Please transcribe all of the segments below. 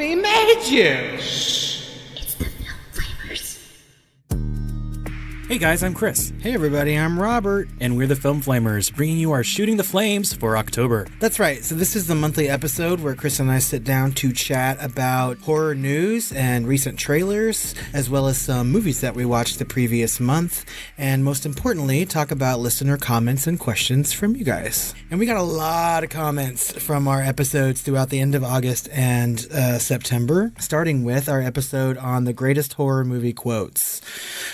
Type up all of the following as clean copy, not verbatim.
We made you! It's the Film Flamers. Hey guys, I'm Chris. Hey everybody, I'm Robert. And we're the Film Flamers, bringing you our Shooting the Flames for October. That's right. So this is the monthly episode where Chris and I sit down to chat about horror news and recent trailers, as well as some movies that we watched the previous month, and most importantly, talk about listener comments and questions from you guys. And we got a lot of comments from our episodes throughout the end of August and September, starting with our episode on the greatest horror movie quotes.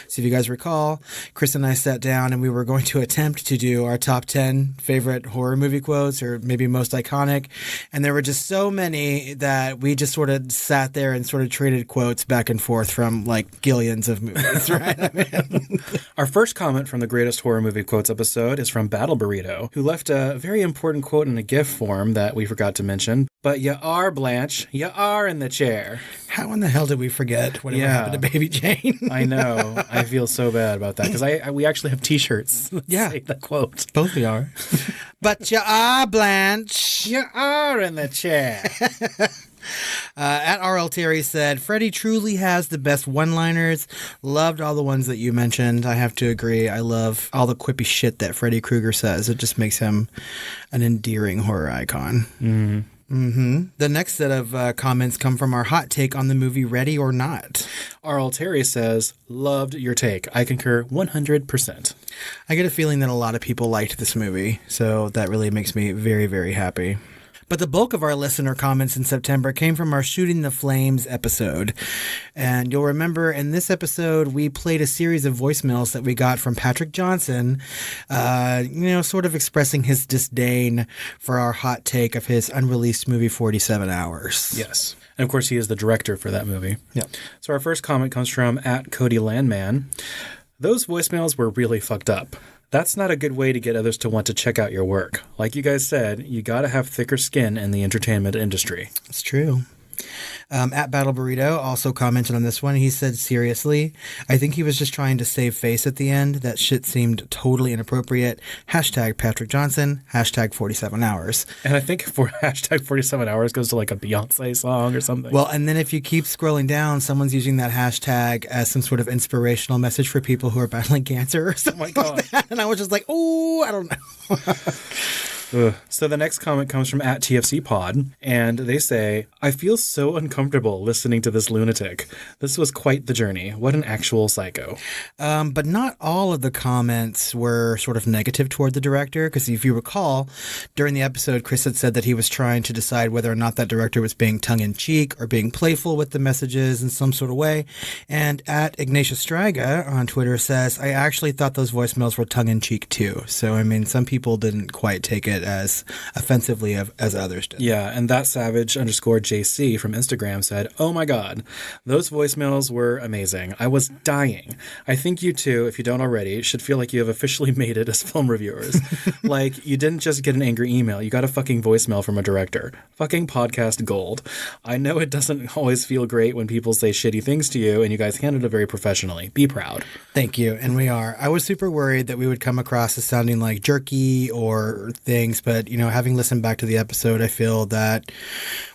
So if you guys recall, Chris and I sat down and we were going to attempt to do our top 10 favorite horror movie quotes, or maybe most iconic. And there were just so many that we just sort of sat there and sort of traded quotes back and forth from like gillions of movies, right? I mean, Our first comment from the greatest horror movie quotes episode is from Battle Burrito, who left a very important quote in a GIF form that we forgot to mention. But you are, Blanche. You are in the chair. how in the hell did we forget whatever happened to Baby Jane? I know. I feel so bad about that because we actually have T-shirts that say the quote. Both we are. But you are, Blanche. You are in the chair. At RL Terry said, Freddie truly has the best one-liners. Loved all the ones that you mentioned. I have to agree. I love all the quippy shit that Freddy Krueger says. It just makes him an endearing horror icon. The next set of comments come from our hot take on the movie Ready or Not. R.L. Terry says, loved your take. I concur 100%. I get a feeling that a lot of people liked this movie, so that really makes me very, very happy. But the bulk of our listener comments in September came from our Shooting the Flames episode. And you'll remember in this episode, we played a series of voicemails that we got from Patrick Johnson, sort of expressing his disdain for our hot take of his unreleased movie 47 Hours. Yes. And of course, he is the director for that movie. Yeah. So our first comment comes from @CodyLandman. Those voicemails were really fucked up. That's not a good way to get others to want to check out your work. Like you guys said, you got to have thicker skin in the entertainment industry. It's true. At Battle Burrito also commented on this one. He said, seriously, I think he was just trying to save face at the end. That shit seemed totally inappropriate. Hashtag Patrick Johnson. Hashtag 47 Hours. And I think for hashtag 47 Hours goes to like a Beyonce song or something. Well, and then if you keep scrolling down, someone's using that hashtag as some sort of inspirational message for people who are battling cancer or something like that. And I was just like, oh, I don't know. So the next comment comes from @TFCPod, and they say, I feel so uncomfortable listening to this lunatic. This was quite the journey. What an actual psycho. But not all of the comments were sort of negative toward the director, because if you recall, during the episode, Chris had said that he was trying to decide whether or not that director was being tongue-in-cheek or being playful with the messages in some sort of way. And Ignatius Straga on Twitter says, I actually thought those voicemails were tongue-in-cheek too. So, I mean, some people didn't quite take it as offensively as others did. Yeah, and that Savage_JC from Instagram said, oh my God, those voicemails were amazing. I was dying. I think you too, if you don't already, should feel like you have officially made it as film reviewers. Like, you didn't just get an angry email, you got a fucking voicemail from a director. Fucking podcast gold. I know it doesn't always feel great when people say shitty things to you, and you guys handled it very professionally. Be proud. Thank you, and we are. I was super worried that we would come across as sounding like jerky or things, but, you know, having listened back to the episode, I feel that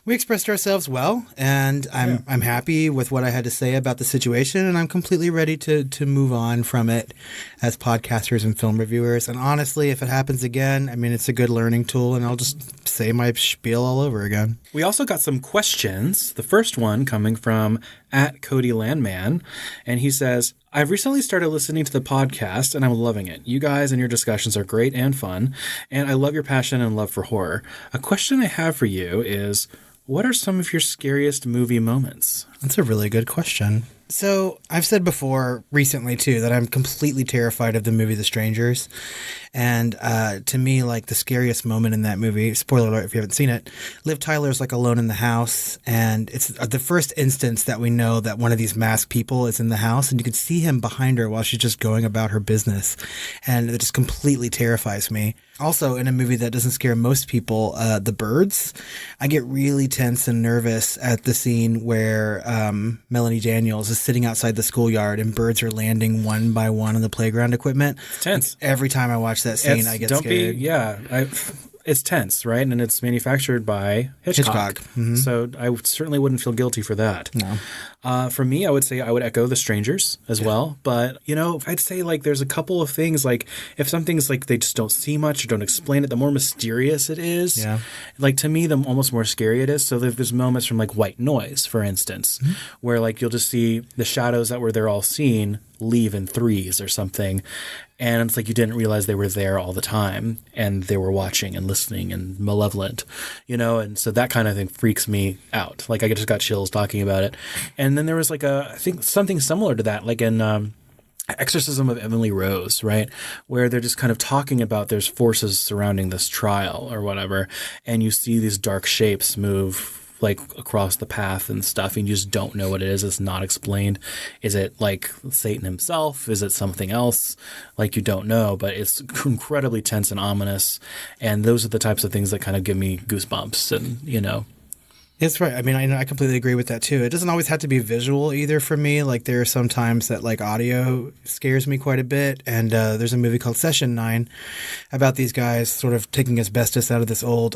we expressed ourselves well, and I'm happy with what I had to say about the situation, and I'm completely ready to move on from it as podcasters and film reviewers. And honestly, if it happens again, I mean, it's a good learning tool, and I'll just say my spiel all over again. We also got some questions. The first one coming from @CodyLandman, and he says, I've recently started listening to the podcast, and I'm loving it. You guys and your discussions are great and fun, and I love your passion and love for horror. A question I have for you is, what are some of your scariest movie moments? That's a really good question. So I've said before recently, too, that I'm completely terrified of the movie The Strangers. And to me, like, the scariest moment in that movie, spoiler alert if you haven't seen it, Liv Tyler's like alone in the house. And it's the first instance that we know that one of these masked people is in the house. And you can see him behind her while she's just going about her business. And it just completely terrifies me. Also, in a movie that doesn't scare most people, The Birds, I get really tense and nervous at the scene where Melanie Daniels is sitting outside the schoolyard and birds are landing one by one on the playground equipment. It's tense. Like, every time I watch that scene, I get scared. it's tense, right? And it's manufactured by Hitchcock. Mhm. So I certainly wouldn't feel guilty for that. No. For me, I would say I would echo The Strangers as well. But, I'd say like there's a couple of things like if something's like they just don't see much or don't explain it, the more mysterious it is. Yeah. Like to me, the almost more scary it is. So there's moments from like White Noise, for instance, where like you'll just see the shadows that were there all seen leave in threes or something. And it's like you didn't realize they were there all the time and they were watching and listening and malevolent, and so that kind of thing freaks me out. Like I just got chills talking about it. And then there was like I think something similar to that, like in Exorcism of Emily Rose, right? Where they're just kind of talking about there's forces surrounding this trial or whatever. And you see these dark shapes move like across the path and stuff, and you just don't know what it is. It's not explained. Is it like Satan himself? Is it something else? Like you don't know, but it's incredibly tense and ominous. And those are the types of things that kind of give me goosebumps and. That's right. I mean, I completely agree with that too. It doesn't always have to be visual either for me. Like there are some times that like audio scares me quite a bit. And there's a movie called Session 9 about these guys sort of taking asbestos out of this old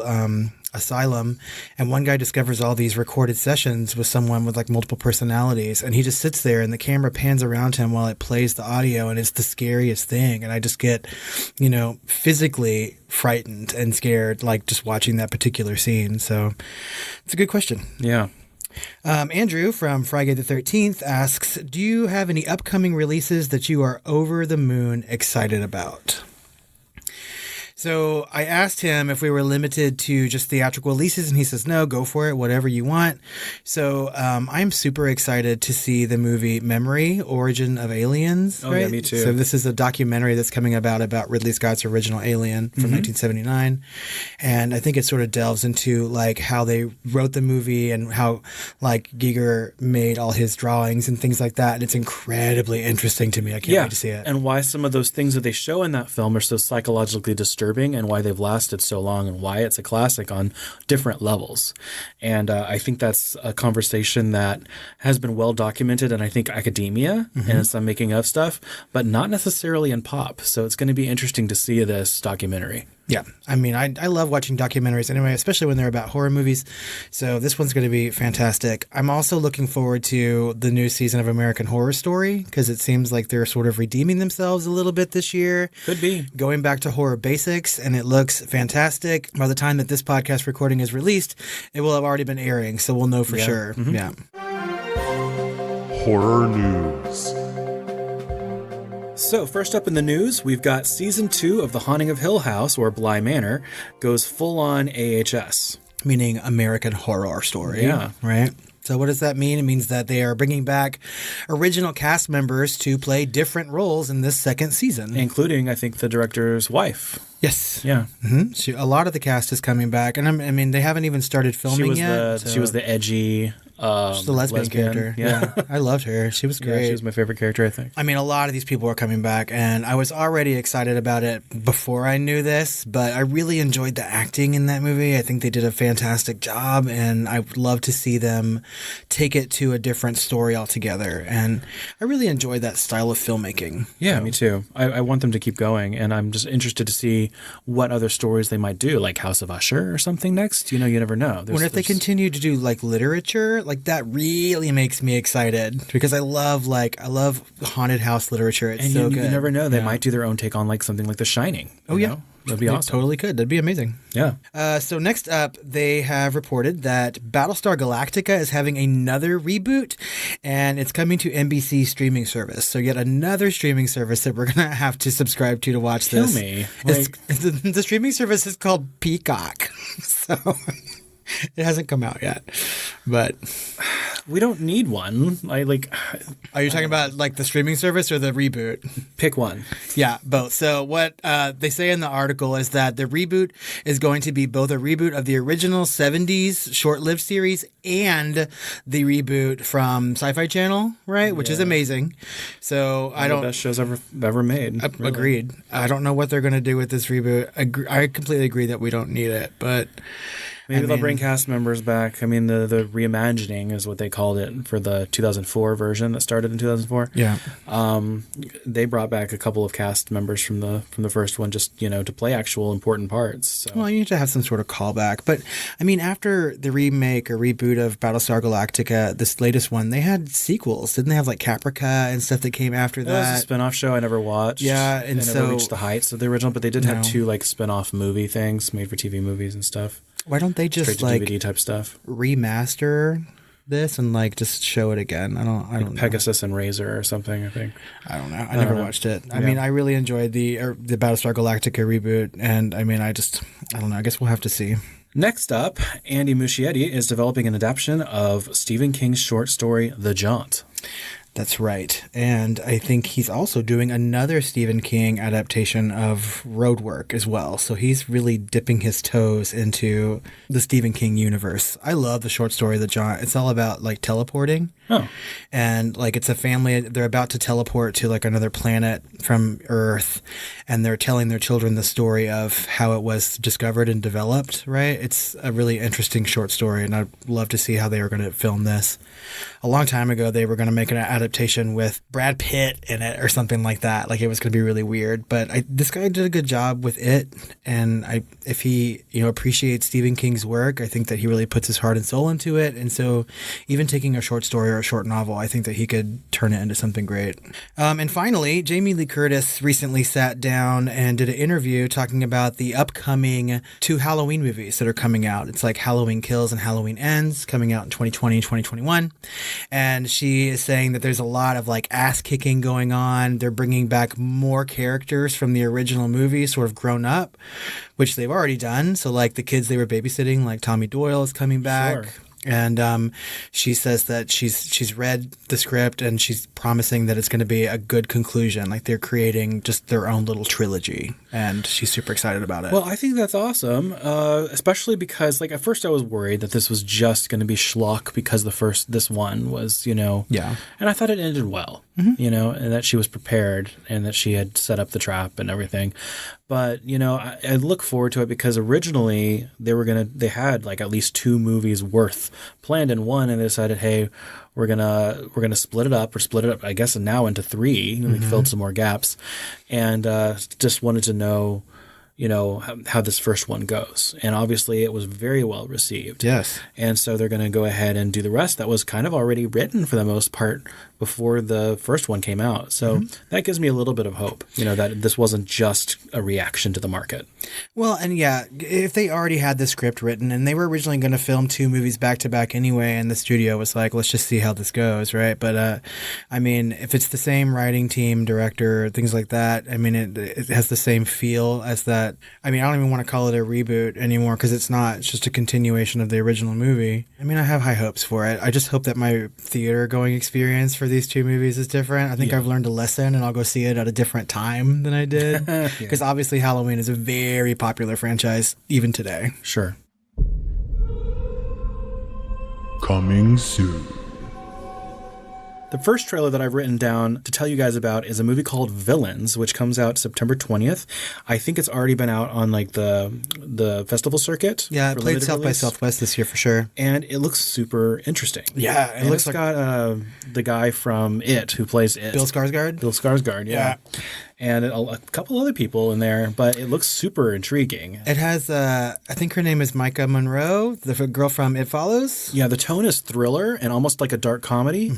asylum, and one guy discovers all these recorded sessions with someone with like multiple personalities, and he just sits there and the camera pans around him while it plays the audio, and it's the scariest thing. And I just get physically frightened and scared like just watching that particular scene. So it's a good question. Yeah. Andrew from Friday the 13th asks, do you have any upcoming releases that you are over the moon excited about? So I asked him if we were limited to just theatrical releases, and he says, no, go for it, whatever you want. So I'm super excited to see the movie Memory, Origin of Aliens. Oh, right? yeah, me too. So this is a documentary that's coming about Ridley Scott's original Alien from 1979. And I think it sort of delves into like how they wrote the movie and how like Giger made all his drawings and things like that. And it's incredibly interesting to me. I can't wait to see it. And why some of those things that they show in that film are so psychologically disturbing, and why they've lasted so long, and why it's a classic on different levels. And I think that's a conversation that has been well documented in, I think, academia and some making of stuff, but not necessarily in pop. So it's going to be interesting to see this documentary. Yeah. I mean, I love watching documentaries anyway, especially when they're about horror movies. So this one's going to be fantastic. I'm also looking forward to the new season of American Horror Story because it seems like they're sort of redeeming themselves a little bit this year. Could be. Going back to horror basics, and it looks fantastic. By the time that this podcast recording is released, it will have already been airing, so we'll know for sure. Yeah. Horror news. So first up in the news, we've got season 2 of The Haunting of Hill House, or Bly Manor, goes full on AHS. Meaning American Horror Story. Yeah. Right? So what does that mean? It means that they are bringing back original cast members to play different roles in this second season. Including, I think, the director's wife. Yes. Yeah. Mm-hmm. A lot of the cast is coming back. And I mean, they haven't even started filming yet. She was the edgy she's the lesbian character. Yeah. I loved her. She was great. Yeah, she was my favorite character, I think. I mean, a lot of these people are coming back, and I was already excited about it before I knew this, but I really enjoyed the acting in that movie. I think they did a fantastic job, and I would love to see them take it to a different story altogether. And I really enjoyed that style of filmmaking. Yeah, me too. I want them to keep going, and I'm just interested to see what other stories they might do, like House of Usher or something next. You never know. If they continue to do like literature, like that really makes me excited because I love haunted house literature. It's so good. You never know. They might do their own take on like something like The Shining. Oh, yeah. That'd be awesome. Totally could. That'd be amazing. Yeah. So next up, they have reported that Battlestar Galactica is having another reboot, and it's coming to NBC streaming service. So yet another streaming service that we're going to have to subscribe to watch this. Kill me. The streaming service is called Peacock. So it hasn't come out yet, but we don't need one. Are you talking about like the streaming service or the reboot? Pick one. Yeah, both. So what they say in the article is that the reboot is going to be both a reboot of the original 70s short-lived series and the reboot from Sci-Fi Channel, right? Which is amazing. So One of the best shows ever made. Really. Agreed. I don't know what they're going to do with this reboot. I completely agree that we don't need it, but Maybe they'll bring cast members back. I mean, the reimagining is what they called it for the 2004 version that started in 2004. Yeah. They brought back a couple of cast members from the first one just, to play actual important parts. So. Well, you need to have some sort of callback. But, I mean, after the remake or reboot of Battlestar Galactica, this latest one, they had sequels. Didn't they have, like, Caprica and stuff that came after that? That was a spin-off show I never watched. Yeah, and I never reached the heights of the original, but they did have 2, like, spin-off movie things, made-for-TV movies and stuff. Why don't they just, like, DVD type stuff, remaster this and, like, just show it again? I don't know. Pegasus and Razor or something, I think. I don't know. I never watched it. I mean, I really enjoyed the Battlestar Galactica reboot, and I mean, I don't know. I guess we'll have to see. Next up, Andy Muschietti is developing an adaptation of Stephen King's short story, The Jaunt. That's right. And I think he's also doing another Stephen King adaptation of Roadwork as well. So he's really dipping his toes into the Stephen King universe. I love the short story, The Jaunt. It's all about, like, teleporting. Oh. And, like, it's a family. They're about to teleport to, like, another planet from Earth. And they're telling their children the story of how it was discovered and developed, right? It's a really interesting short story. And I'd love to see how they are going to film this. A long time ago, they were going to make an adaptation with Brad Pitt in it or something like that. Like, it was going to be really weird. But this guy did a good job with it. And if he, appreciates Stephen King's work, I think that he really puts his heart and soul into it. And so even taking a short story or a short novel, I think that he could turn it into something great. And finally, Jamie Lee Curtis recently sat down and did an interview talking about the upcoming 2 Halloween movies that are coming out. It's like Halloween Kills and Halloween Ends, coming out in 2020 and 2021. And she is saying that there's a lot of, like, ass kicking going on. They're bringing back more characters from the original movie, sort of grown up, which they've already done. So, like, the kids they were babysitting, like Tommy Doyle is coming back. Sure. And she says that she's read the script and she's promising that it's going to be a good conclusion. Like, they're creating just their own little trilogy, and she's super excited about it. Well, I think that's awesome, especially because, like, at first I was worried that this was just going to be schlock because this one was, Yeah. And I thought it ended well, and that she was prepared and that she had set up the trap and everything. But, I look forward to it because originally they had, like, at least 2 movies worth planned in one, and they decided, hey, we're gonna split it up, I guess, now into 3. And they filled some more gaps, and just wanted to know, how this first one goes. And obviously it was very well received. Yes. And so they're going to go ahead and do the rest that was kind of already written for the most part before the first one came out. So that gives me a little bit of hope, that this wasn't just a reaction to the market. Well, and yeah, if they already had the script written and they were originally going to film 2 movies back to back anyway, and the studio was like, let's just see how this goes, right? But I mean, if it's the same writing team, director, things like that, I mean, it has the same feel as that. I mean, I don't even want to call it a reboot anymore because it's not. It's just a continuation of the original movie. I mean, I have high hopes for it. I just hope that my theater going experience for these 2 movies is different. I think I've learned a lesson, and I'll go see it at a different time than I did. Because obviously Halloween is a very popular franchise even today. Sure. Coming soon. The first trailer that I've written down to tell you guys about is a movie called Villains, which comes out September 20th. I think it's already been out on, like, the festival circuit. Yeah, it played South by Southwest this year for sure. And it looks super interesting. Yeah, it looks like got the guy from It who plays It. Bill Skarsgård, yeah. And a couple other people in there, but it looks super intriguing. It has, I think her name is Micah Monroe, the girl from It Follows. Yeah, the tone is thriller and almost like a dark comedy.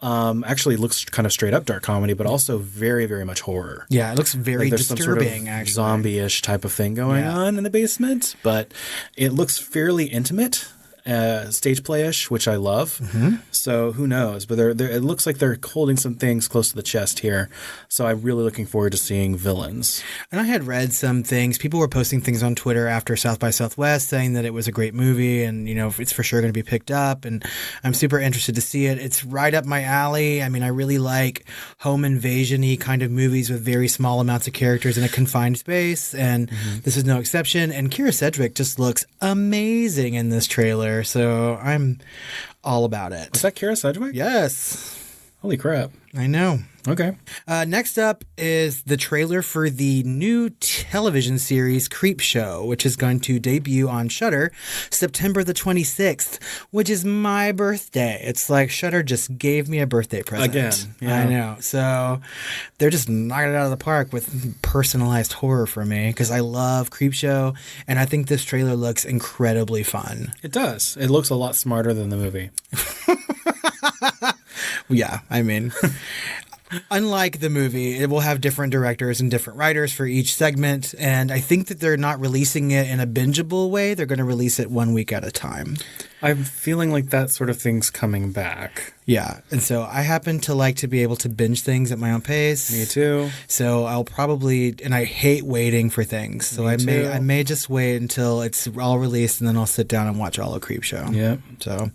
Actually, it looks kind of straight up dark comedy, but also very, very much horror. Yeah, it looks very disturbing, some sort of actually. Zombie-ish type of thing going on in the basement, but it looks fairly intimate. Stage play-ish, which I love. So who knows? But it looks like they're holding some things close to the chest here. So I'm really looking forward to seeing Villains. And I had read some things. People were posting things on Twitter after South by Southwest saying that it was a great movie and, it's for sure going to be picked up. And I'm super interested to see it. It's right up my alley. I mean, I really like home invasion-y kind of movies with very small amounts of characters in a confined space. And this is no exception. And Kira Sedgwick just looks amazing in this trailer. So I'm all about it. Was that Kira Sedgwick? Yes. Holy crap. I know. Okay. Next up is the trailer for the new television series Creepshow, which is going to debut on Shudder September the 26th, which is my birthday. It's like Shudder just gave me a birthday present. Again. Yeah. I know. So they're just knocking it out of the park with personalized horror for me because I love Creepshow, and I think this trailer looks incredibly fun. It does. It looks a lot smarter than the movie. Yeah, I mean... Unlike the movie, it will have different directors and different writers for each segment, and I think that they're not releasing it in a bingeable way. They're going to release it 1 week at a time. I'm feeling like that sort of thing's coming back. Yeah, and so I happen to like to be able to binge things at my own pace. Me too. So I'll probably, and I hate waiting for things. So I may just wait until it's all released, and then I'll sit down and watch all of Creepshow. Yeah. So,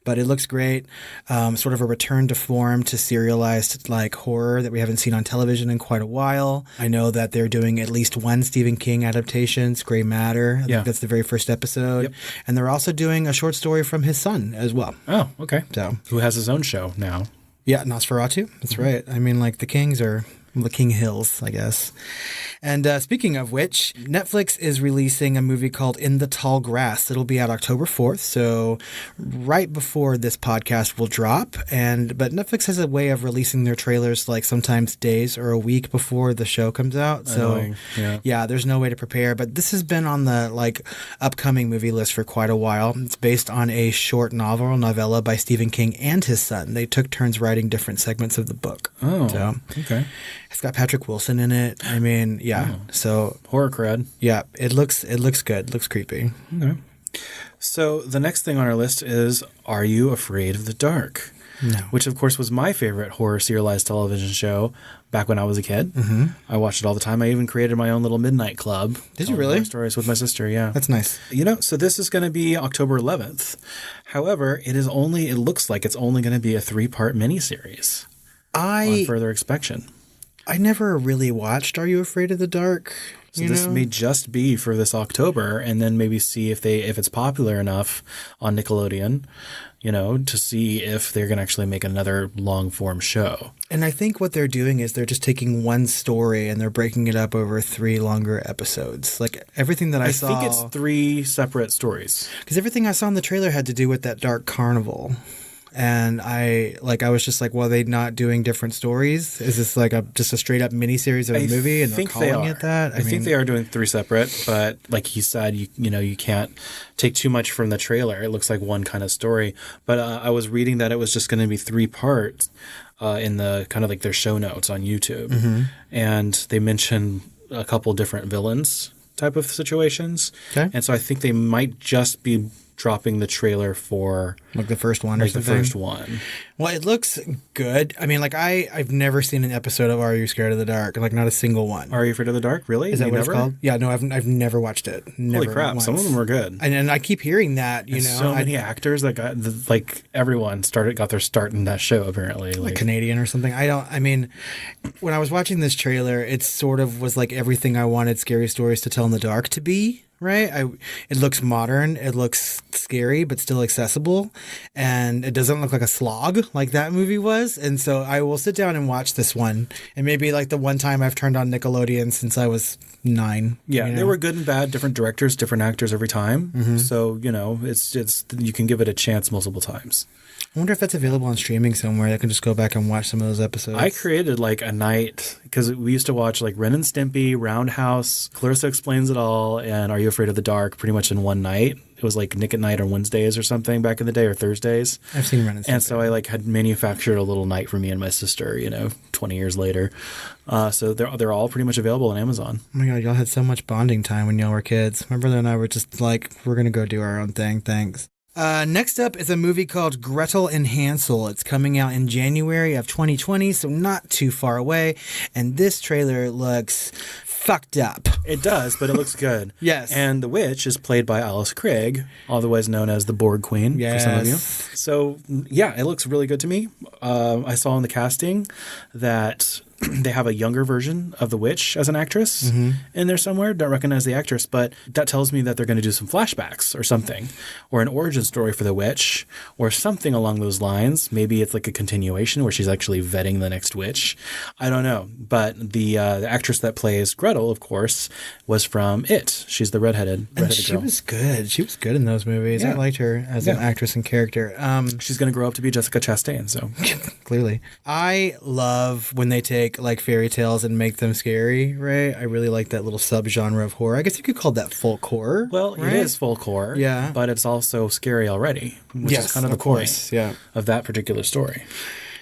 but it looks great. Sort of a return to form to serialized like horror that we haven't seen on television in quite a while. I know that they're doing at least one Stephen King adaptation, Gray Matter. I think that's the very first episode. Yep. And they're also doing a short story from his son as well. Oh, okay. So who has his own show now? Yeah, Nosferatu. That's right. I mean, like the Kings are the King Hills, I guess. And speaking of which, Netflix is releasing a movie called In the Tall Grass. It'll be out October 4th, so right before this podcast will drop. But Netflix has a way of releasing their trailers like sometimes days or a week before the show comes out. So yeah, there's no way to prepare. But this has been on the like upcoming movie list for quite a while. It's based on a short novella by Stephen King and his son. They took turns writing different segments of the book. Oh, so, okay. It's got Patrick Wilson in it. I mean, yeah. So horror cred. Yeah, it looks good. It looks creepy. Okay. So the next thing on our list is Are You Afraid of the Dark? No. Which, of course, was my favorite horror serialized television show back when I was a kid. Mm-hmm. I watched it all the time. I even created my own little midnight club. Did you really? Stories with my sister, yeah. That's nice. So this is going to be October 11th. However, it looks like it's only going to be a 3-part miniseries on further inspection. I never really watched Are You Afraid of the Dark? So this may just be for this October, and then maybe see if it's popular enough on Nickelodeon, to see if they're going to actually make another long-form show. And I think what they're doing is they're just taking one story and they're breaking it up over 3 longer episodes. Like everything that I saw... I think it's 3 separate stories. Because everything I saw in the trailer had to do with that dark carnival. And I was just like, well, are they not doing different stories? Is this like just a straight up miniseries of a movie and they're calling it that? I think they are doing 3 separate, but like he said, you can't take too much from the trailer. It looks like one kind of story. But I was reading that it was just going to be 3 parts in the kind of like their show notes on YouTube. Mm-hmm. And they mentioned a couple different villains type of situations. Okay. And so I think they might just be dropping the trailer for like the first one or something. The first one. Well, it looks good. I mean, like I've never seen an episode of Are You Scared of the Dark? Like not a single one. Are You Afraid of the Dark? Really? Is that what it's called? Yeah, no, I've never watched it. Never. Holy crap! Some of them were good. And I keep hearing that. So many actors that got everyone got their start in that show apparently. Like Canadian or something. I mean, when I was watching this trailer, it sort of was like everything I wanted scary stories to tell in the dark to be. Right? It looks modern. It looks scary, but still accessible. And it doesn't look like a slog like that movie was. And so I will sit down and watch this one. And maybe like the one time I've turned on Nickelodeon since I was 9. Yeah, they were good and bad, different directors, different actors every time. Mm-hmm. So, it's you can give it a chance multiple times. I wonder if that's available on streaming somewhere. I can just go back and watch some of those episodes. I created like a night because we used to watch like Ren and Stimpy, Roundhouse, Clarissa Explains It All, and Are You Afraid of the Dark pretty much in one night. It was like Nick at Night on Wednesdays or something back in the day, or Thursdays. I've seen Ren and Stimpy. And so I had manufactured a little night for me and my sister, 20 years later. So they're all pretty much available on Amazon. Oh my God, y'all had so much bonding time when y'all were kids. My brother and I were just like, we're going to go do our own thing. Thanks. Next up is a movie called Gretel and Hansel. It's coming out in January of 2020, so not too far away. And this trailer looks fucked up. It does, but it looks good. Yes. And the witch is played by Alice Craig, otherwise known as the Borg Queen for some of you. So, yeah, it looks really good to me. I saw in the casting that they have a younger version of the witch as an actress in there somewhere. Don't recognize the actress, but that tells me that they're going to do some flashbacks or something, or an origin story for the witch, or something along those lines. Maybe it's like a continuation where she's actually vetting the next witch. I don't know. But the actress that plays Gretel, of course, was from It. She's the redheaded She girl. was good. She was good in those movies. I Yeah. liked her as an actress and character. She's going to grow up to be Jessica Chastain, so... Clearly. I love when they take like fairy tales and make them scary, right? I really like that little subgenre of horror. I guess you could call that folk horror. Well, right? it is folk horror, Yeah. but it's also scary already, which Yes, is kind of the course. point Yeah. of that particular story.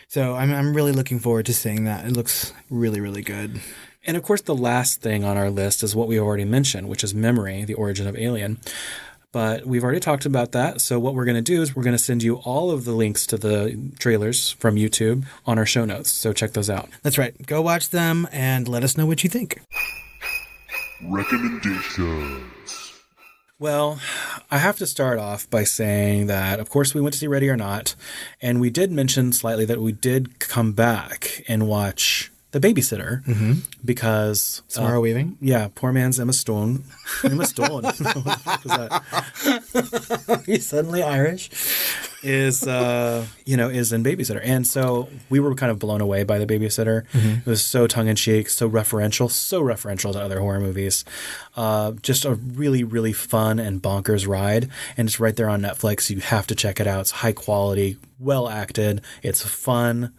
So I'm really looking forward to seeing that. It looks really, really good. And of course, the last thing on our list is what we already mentioned, which is Memory, the origin of Alien. But we've already talked about that. So what we're going to do is we're going to send you all of the links to the trailers from YouTube on our show notes. So check those out. That's right. Go watch them and let us know what you think. Recommendations. Well, I have to start off by saying that, of course, we went to see Ready or Not. And we did mention slightly that we did come back and watch The Babysitter because... Samara Weaving? Yeah, poor man's Emma Stone. Emma Stone. What the fuck was that? He's suddenly Irish. Is in Babysitter. And so we were kind of blown away by The Babysitter. It was so tongue-in-cheek, so referential to other horror movies. Just a really, really fun and bonkers ride. And it's right there on Netflix. You have to check it out. It's high quality, well acted. It's fun.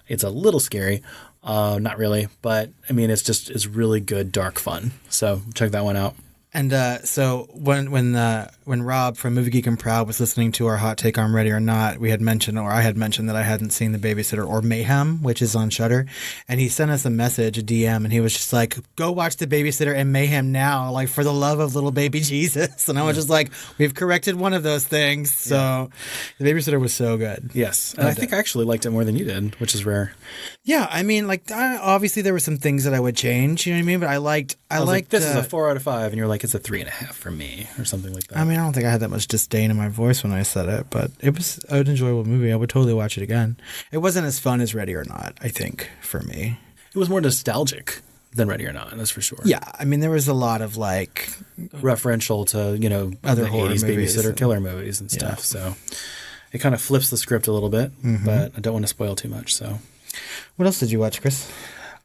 It's a little scary. Not really, but I mean, it's really good, dark fun. So check that one out. And so when Rob from Movie Geek and Proud was listening to our hot take on Ready or Not, I had mentioned that I hadn't seen The Babysitter or Mayhem, which is on Shudder, and he sent us a message, a DM, and he was just like, "Go watch The Babysitter and Mayhem now, like for the love of little baby Jesus." And I was just like, "We've corrected one of those things." So The Babysitter was so good. Yes, and I think I actually liked it more than you did, which is rare. Yeah, I mean, like obviously there were some things that I would change, you know what I mean? But I liked this is a 4 out of 5, and you're like, it's a 3.5 for me, or something like that. I mean, I don't think I had that much disdain in my voice when I said it, but it was an enjoyable movie. I would totally watch it again. It wasn't as fun as Ready or Not, I think, for me. It was more nostalgic than Ready or Not, that's for sure. Yeah, I mean, there was a lot of like referential to other the horror 80s movies babysitter and- killer movies and stuff. So it kind of flips the script a little bit, but I don't want to spoil too much. So What else did you watch, Chris?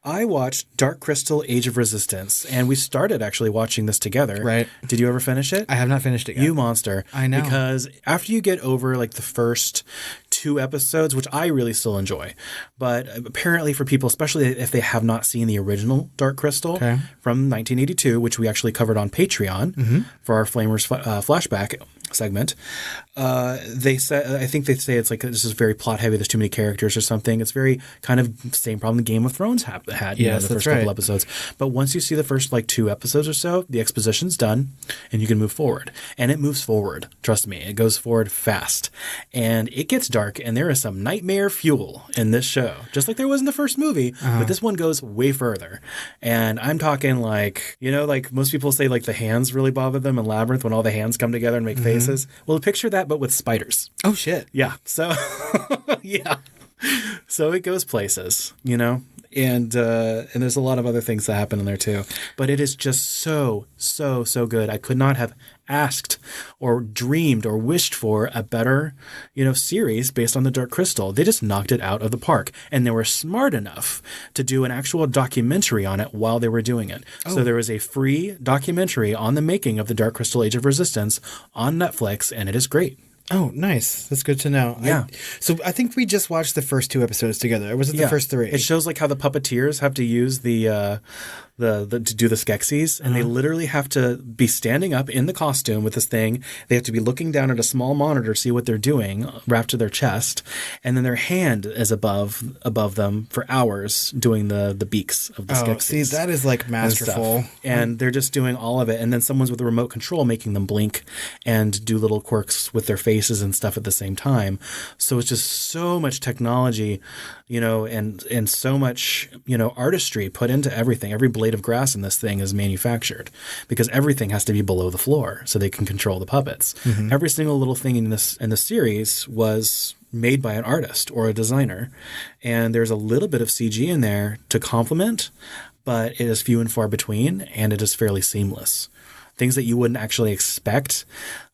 I watched Dark Crystal: Age of Resistance, and we started actually watching this together. Right. Did you ever finish it? I have not finished it yet. You monster. I know. Because after you get over like the first 2 episodes, which I really still enjoy, but apparently for people, especially if they have not seen the original Dark Crystal from 1982, which we actually covered on Patreon for our Flamers flashback segment, they say, I think they say it's like this is very plot heavy. There's too many characters or something. It's very kind of same problem Game of Thrones had. Yes, the that's first couple right. episodes. But once you see the first like 2 episodes or so, the exposition's done, and you can move forward. And it moves forward. Trust me, it goes forward fast, and it gets dark. And there is some nightmare fuel in this show, just like there was in the first movie. But this one goes way further. And I'm talking like like most people say like the hands really bother them in Labyrinth when all the hands come together and make faces. Well, picture that, but with spiders. Oh, shit. Yeah. So, yeah. So it goes places, and there's a lot of other things that happen in there too. But it is just so good. I could not have asked or dreamed or wished for a better, series based on the Dark Crystal. They just knocked it out of the park, and they were smart enough to do an actual documentary on it while they were doing it. So there was a free documentary on the making of the Dark Crystal: Age of Resistance on Netflix, and it is great. Oh, nice. That's good to know. Yeah. So I think we just watched the first 2 episodes together. Or was it the first 3? It shows like how the puppeteers have to use the to do the Skeksis, and they literally have to be standing up in the costume with this thing. They have to be looking down at a small monitor to see what they're doing, wrapped to their chest, and then their hand is above them for hours doing the beaks of the Skeksis. See, that is like masterful. And they're just doing all of it, and then someone's with a remote control making them blink and do little quirks with their faces and stuff at the same time. So it's just so much technology and so much, artistry put into everything. Every blade of grass in this thing is manufactured because everything has to be below the floor so they can control the puppets. Every single little thing in the series was made by an artist or a designer. And there's a little bit of CG in there to complement, but it is few and far between, and it is fairly seamless. Things that you wouldn't actually expect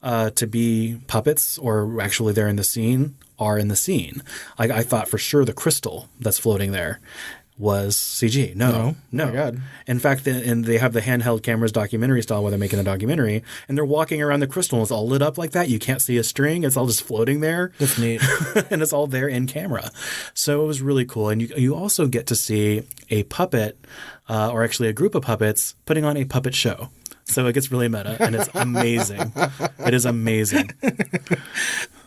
to be puppets or actually they're in the scene are in the scene. Like I thought for sure the crystal that's floating there was CG. No. Oh my God. In fact, and they have the handheld cameras documentary style where they're making a documentary and they're walking around the crystal and it's all lit up like that. You can't see a string. It's all just floating there. That's neat. And it's all there in camera. So it was really cool. And you also get to see a puppet or actually a group of puppets putting on a puppet show. So it gets really meta and it's amazing. It is amazing.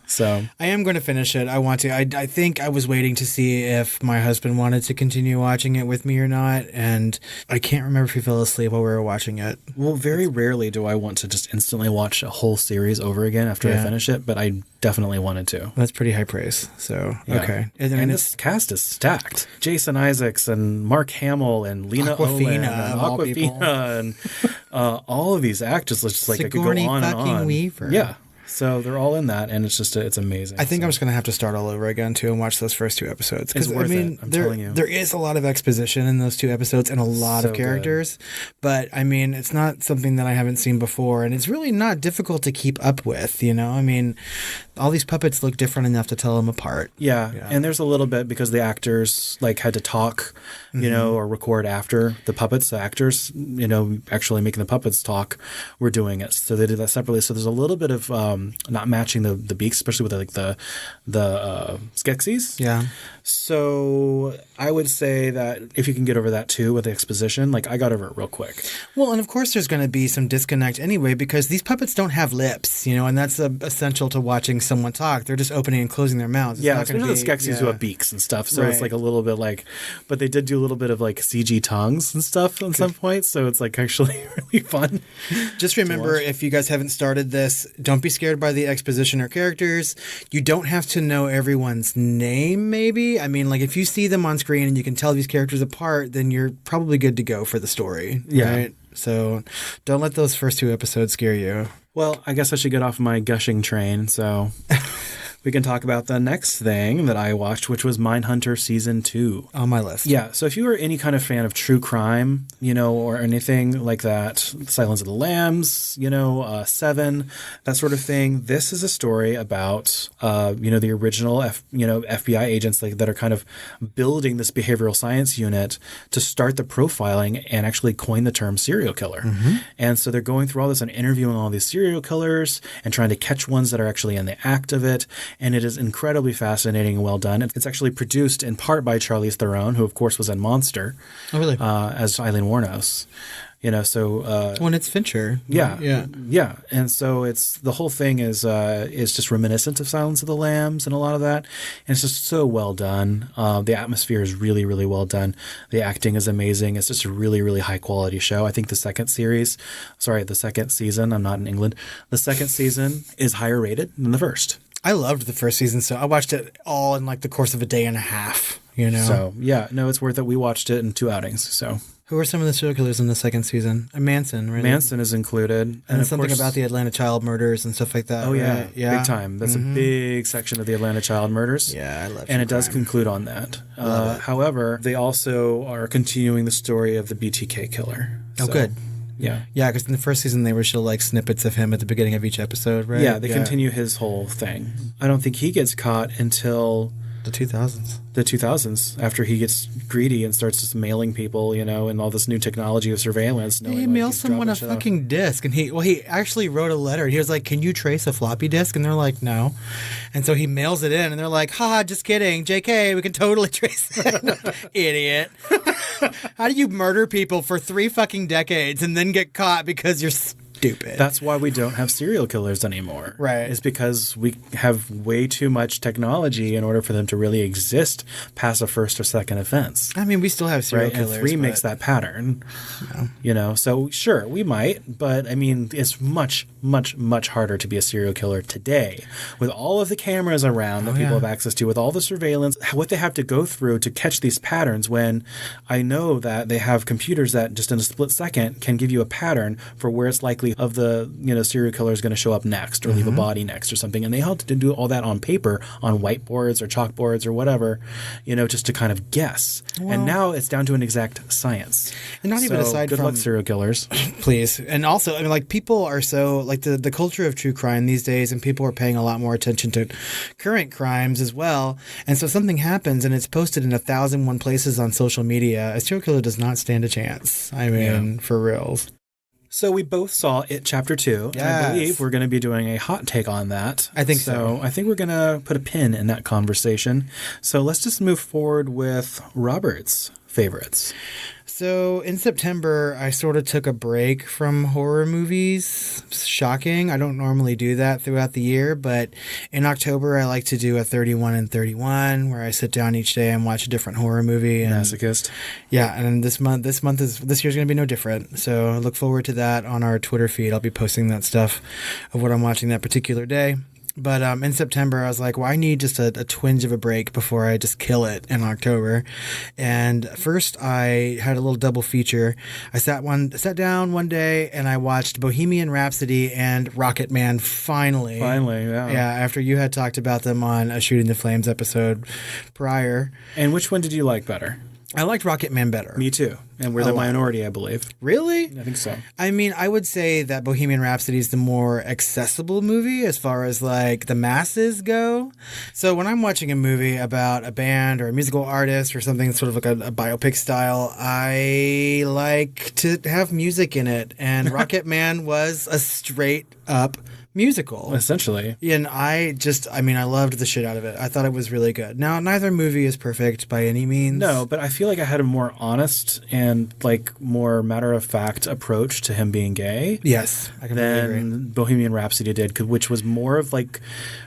So I am going to finish it. I want to. I think I was waiting to see if my husband wanted to continue watching it with me or not. And I can't remember if he fell asleep while we were watching it. Well, very rarely do I want to just instantly watch a whole series over again after I finish it, but I definitely wanted to. That's pretty high praise. So, Yeah. okay. And this cast is stacked. Jason Isaacs and Mark Hamill and Lena Awkwafina, Olin and of all people. Awkwafina and all of these actors. Just like I could go Sigourney on and fucking on. Weaver. Yeah. So they're all in that, and it's just it's amazing. I think I'm just going to have to start all over again, too, and watch those first 2 episodes. It's worth it. I'm telling you. There is a lot of exposition in those 2 episodes and a lot So of characters. But, I mean, it's not something that I haven't seen before, and it's really not difficult to keep up with, I mean, all these puppets look different enough to tell them apart. Yeah. And there's a little bit because the actors had to talk, or record after the puppets. The actors, actually making the puppets talk were doing it. So they did that separately. So there's a little bit of not matching the beaks, especially with the Skeksis. Yeah. So I would say that if you can get over that too with the exposition, I got over it real quick. Well, and of course there's going to be some disconnect anyway because these puppets don't have lips, and that's essential to watching someone talk. They're just opening and closing their mouths. It's not especially gonna the Skeksis who have beaks and stuff. So it's Right. a little bit but they did do a little bit of CG tongues and stuff at some point. So it's actually really fun. Just remember, if you guys haven't started this, don't be scared by the exposition or characters. You don't have to know everyone's name, maybe. I mean, if you see them on screen and you can tell these characters apart, then you're probably good to go for the story. Yeah. Right? So don't let those first 2 episodes scare you. Well, I guess I should get off my gushing train. So we can talk about the next thing that I watched, which was Mindhunter Season 2. On my list. Yeah, so if you are any kind of fan of true crime, or anything like that, Silence of the Lambs, Seven, that sort of thing, this is a story about, the original, FBI agents that are kind of building this behavioral science unit to start the profiling and actually coin the term serial killer. And so they're going through all this and interviewing all these serial killers and trying to catch ones that are actually in the act of it. And it is incredibly fascinating and well done. It's actually produced in part by Charlize Theron, who of course was in Monster. Oh, really? As Eileen Wuornos. When it's Fincher. Yeah. And so the whole thing is just reminiscent of Silence of the Lambs and a lot of that. And it's just so well done. The atmosphere is really, really well done. The acting is amazing. It's just a really, really high quality show. I think the second season, I'm not in England, the second season is higher rated than the first. I loved the first season, so I watched it all in the course of a day and a half, So, yeah, no, it's worth it. We watched it in 2 outings, so. Who are some of the serial killers in the second season? Manson, right? Manson is included. And of something course, about the Atlanta child murders and stuff like that. Oh, yeah. Right? Yeah. Big time. That's a big section of the Atlanta child murders. Yeah, I love it. And it does conclude on that. However, they also are continuing the story of the BTK killer. Oh, good. Yeah. Yeah, because in the first season, they were show snippets of him at the beginning of each episode, right? Yeah, they continue his whole thing. I don't think he gets caught until the 2000s. The 2000s, after he gets greedy and starts just mailing people, and all this new technology of surveillance. He mails someone a fucking disc, and he actually wrote a letter. He was like, "Can you trace a floppy disk?" And they're like, "No." And so he mails it in, and they're like, "Ha, just kidding, JK, we can totally trace it." Idiot. How do you murder people for 3 fucking decades and then get caught because you're stupid. That's why we don't have serial killers anymore. Right. It's because we have way too much technology in order for them to really exist past a first or second offense. I mean, we still have serial Right, killers. and 3 makes that pattern. So sure, we might, but I mean, it's much, much, much harder to be a serial killer today with all of the cameras around that people have access to, with all the surveillance, what they have to go through to catch these patterns, when I know that they have computers that just in a split second can give you a pattern for where it's likely of the serial killer is going to show up next or leave a body next or something. And they have to do all that on paper, on whiteboards or chalkboards or whatever, just to kind of guess. Well, and now it's down to an exact science. And not even aside good from luck, serial killers. Please. And also, I mean, like, people are so, like, the culture of true crime these days, and people are paying a lot more attention to current crimes as well. And so something happens and it's posted in 1,001 places on social media. A serial killer does not stand a chance. I mean, for reals. So we both saw It Chapter 2, and I believe we're going to be doing a hot take on that. I think so. I think we're going to put a pin in that conversation. So let's just move forward with Robert's favorites. So in September, I sort of took a break from horror movies. Shocking. I don't normally do that throughout the year, but in October, I like to do a 31 and 31, where I sit down each day and watch a different horror movie. And, Masochist. Yeah, and this year's going to be no different. So I look forward to that on our Twitter feed. I'll be posting that stuff of what I'm watching that particular day. But in September, I was like, well, I need just a twinge of a break before I just kill it in October. And first, I had a little double feature. I sat down one day and I watched Bohemian Rhapsody and Rocket Man finally. Finally, yeah. Yeah, after you had talked about them on a Shooting the Flames episode prior. And which one did you like better? I liked Rocket Man better. Me too. And we're the minority, I believe. Really? I think so. I mean, I would say that Bohemian Rhapsody is the more accessible movie as far as like the masses go. So when I'm watching a movie about a band or a musical artist or something sort of like a biopic style, I like to have music in it. And Rocket Man was a straight up musical. Essentially. And I loved the shit out of it. I thought it was really good. Now, neither movie is perfect by any means. No, but I feel like I had a more honest and like more matter-of-fact approach to him being gay. Yes, I completely agree. Than Bohemian Rhapsody did, which was more of like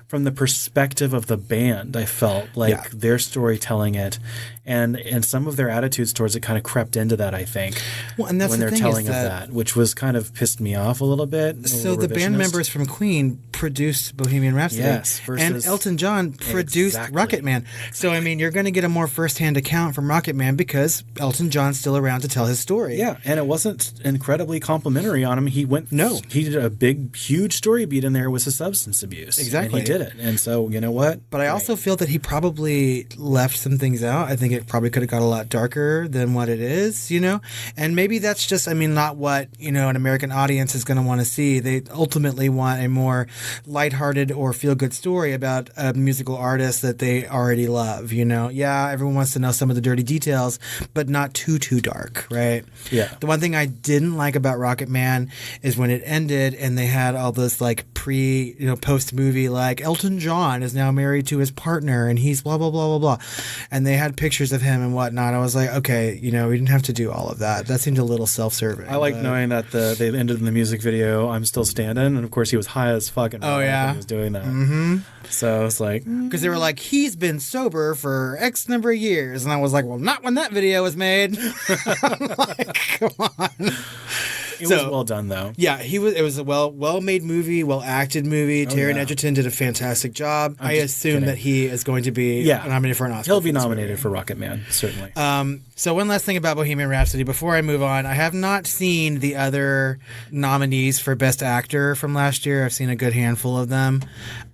from the perspective of the band. I felt like their storytelling it, and some of their attitudes towards it kind of crept into that, I think. Well, and that's when the they're thing telling is of that, which was kind of pissed me off a little bit. So the band members from Queen produced Bohemian Rhapsody. Yes, and Elton John produced Rocket Man. So, I mean, you're going to get a more firsthand account from Rocket Man because Elton John's still around to tell his story. Yeah, and it wasn't incredibly complimentary on him. He did a big, huge story beat in there was his substance abuse. Exactly. And he did it. And so, you know what? But I also feel that he probably left some things out. I think it probably could have got a lot darker than what it is, And maybe that's just, not what, an American audience is going to want to see. They ultimately want a more lighthearted or feel-good story about a musical artist that they already love, Yeah, everyone wants to know some of the dirty details, but not too dark, right? Yeah. The one thing I didn't like about Rocket Man is when it ended and they had all this like post-movie, like Elton John is now married to his partner and he's blah, blah, blah, blah, blah. And they had pictures of him and whatnot. I was like, okay, we didn't have to do all of that. That seemed a little self-serving. I like knowing that they ended in the music video, I'm Still Standing. And of course, he was high as fuck. When he was doing that. Mm-hmm. So it's like... Because they were like, he's been sober for X number of years. And I was like, well, not when that video was made. I'm like, come on. It was well done, though. Yeah, it was a well-made movie, well-acted movie. Taron Egerton did a fantastic job. I assume that he is going to be nominated for an Oscar. He'll be nominated for Rocket Man, certainly. So one last thing about Bohemian Rhapsody before I move on. I have not seen the other nominees for Best Actor from last year. I've seen a good handful of them.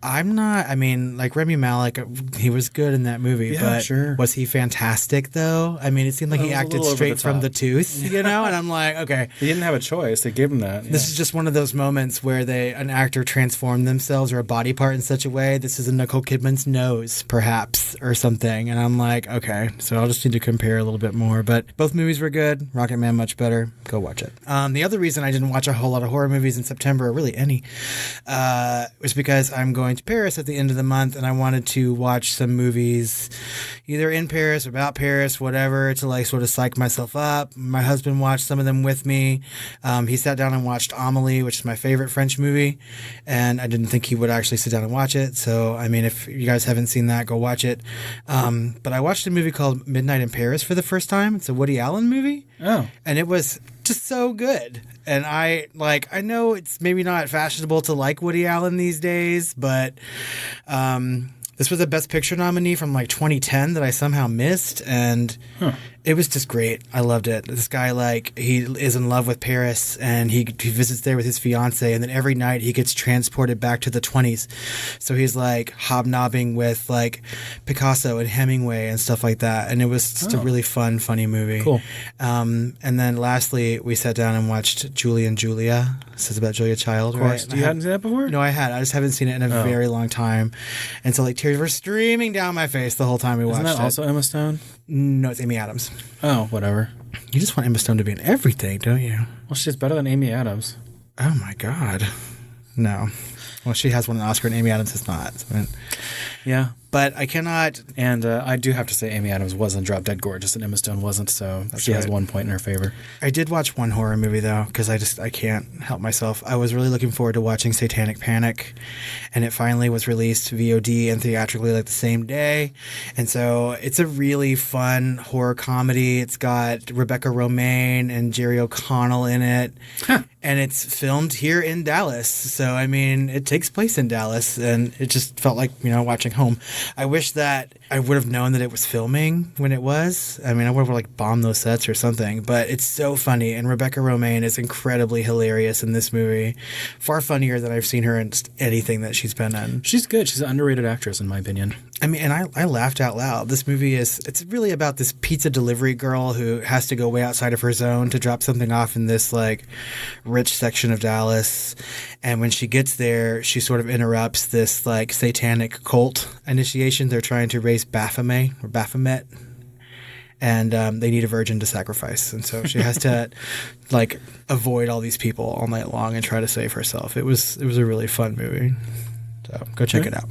Like Rami Malek, he was good in that movie, but was he fantastic, though? It seemed like he acted straight from the tooth, and I'm like, okay. He didn't have a choice. They gave him that. Yeah. This is just one of those moments where an actor transformed themselves or a body part in such a way. This is a Nicole Kidman's nose, perhaps, or something. And I'm like, okay, so I'll just need to compare a little bit more. But both movies were good. Rocket Man, much better. Go watch it. The other reason I didn't watch a whole lot of horror movies in September, or really any, was because I'm going to Paris at the end of the month, and I wanted to watch some movies either in Paris, about Paris, whatever, to like sort of psych myself up. My husband watched some of them with me. He sat down and watched Amélie, which is my favorite French movie, and I didn't think he would actually sit down and watch it. So, I mean, if you guys haven't seen that, go watch it. But I watched a movie called Midnight in Paris for the first time. It's a Woody Allen movie. Oh. And it was just so good. And I know it's maybe not fashionable to like Woody Allen these days, but this was a Best Picture nominee from 2010 that I somehow missed, and it was just great. I loved it. This guy, he is in love with Paris, and he visits there with his fiance, and then every night he gets transported back to the 20s. So he's hobnobbing with Picasso and Hemingway and stuff like that, and it was just a really fun, funny movie. Cool. And then lastly, we sat down and watched Julie and Julia. This is about Julia Child, Of course. right? You hadn't seen that before? No, I had. I just haven't seen it in a very long time. And so tears were streaming down my face the whole time we watched it. Isn't that also Emma Stone? No, it's Amy Adams. Oh, whatever. You just want Emma Stone to be in everything, don't you? Well, she's better than Amy Adams. Oh my God. No. Well, she has won an Oscar and Amy Adams has not. So, Yeah. but I cannot. And I do have to say Amy Adams wasn't Drop Dead Gorgeous and Emma Stone wasn't, so she has 1 point in her favor. I did watch one horror movie, though, because I can't help myself. I was really looking forward to watching Satanic Panic, and it finally was released VOD and theatrically the same day. And so it's a really fun horror comedy. It's got Rebecca Romijn and Jerry O'Connell in it. Huh. And it's filmed here in Dallas. So, I mean, it takes place in Dallas, and it just felt like, watching home. I wish that I would have known that it was filming when it was. I mean, I would have bombed those sets or something, but it's so funny. And Rebecca Romijn is incredibly hilarious in this movie. Far funnier than I've seen her in anything that she's been in. She's good. She's an underrated actress, in my opinion. I mean, and I laughed out loud. This movie it's really about this pizza delivery girl who has to go way outside of her zone to drop something off in this rich section of Dallas. And when she gets there, she sort of interrupts this satanic cult initiation. They're trying to raise Baphomet. And they need a virgin to sacrifice. And so she has to avoid all these people all night long and try to save herself. It was a really fun movie. So go check it out.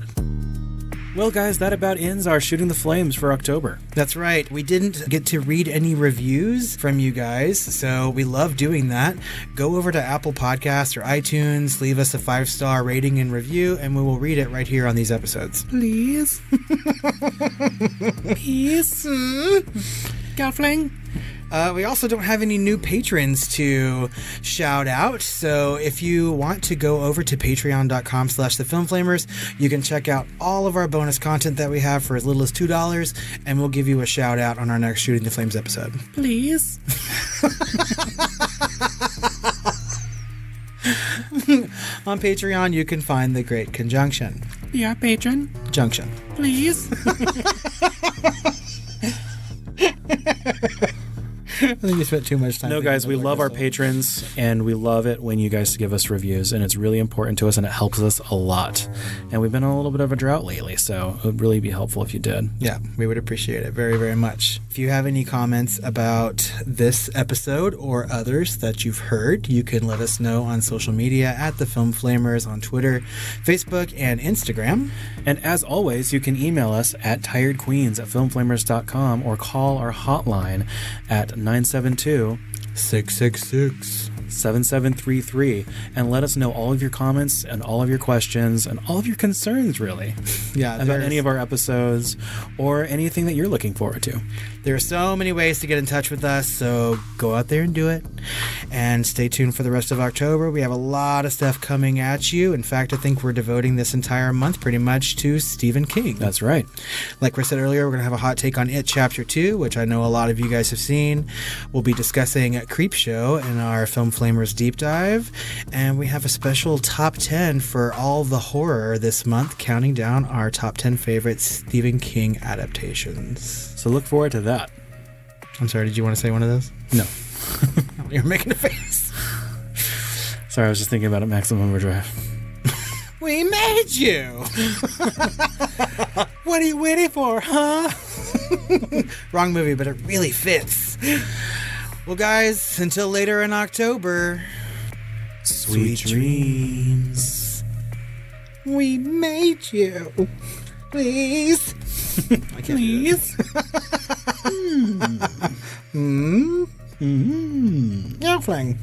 Well, guys, that about ends our Shooting the Flames for October. That's right. We didn't get to read any reviews from you guys, so we love doing that. Go over to Apple Podcasts or iTunes, leave us a 5-star rating and review, and we will read it right here on these episodes. Please. Please. Girlfriend. We also don't have any new patrons to shout out, so if you want to go over to patreon.com/thefilmflamers, you can check out all of our bonus content that we have for as little as $2, and we'll give you a shout out on our next Shooting the Flames episode. Please. On Patreon, you can find The Great Conjunction. Be our patron. Junction. Please. I think you spent too much time. No, guys, we love our patrons, and we love it when you guys give us reviews, and it's really important to us, and it helps us a lot. And we've been on a little bit of a drought lately, so it would really be helpful if you did. Yeah, we would appreciate it very, very much. If you have any comments about this episode or others that you've heard, you can let us know on social media at The Film Flamers on Twitter, Facebook, and Instagram. And as always, you can email us at tiredqueens@filmflamers.com or call our hotline at 972-666-7733 and let us know all of your comments and all of your questions and all of your concerns, really. Yeah, about any of our episodes or anything that you're looking forward to. There are so many ways to get in touch with us, so go out there and do it. And stay tuned for the rest of October. We have a lot of stuff coming at you. In fact, I think we're devoting this entire month pretty much to Stephen King. That's right. Like Chris said earlier, we're going to have a hot take on It Chapter 2, which I know a lot of you guys have seen. We'll be discussing Creepshow in our Film Flamers Deep Dive. And we have a special top 10 for all the horror this month, counting down our top 10 favorite Stephen King adaptations. So look forward to that. I'm sorry, did you want to say one of those? No. You're making a face. Sorry, I was just thinking about it. Maximum Overdrive. We made you! What are you waiting for, huh? Wrong movie, but it really fits. Well, guys, until later in October, Sweet dreams. We made you. Please. Please. Yeah, flying.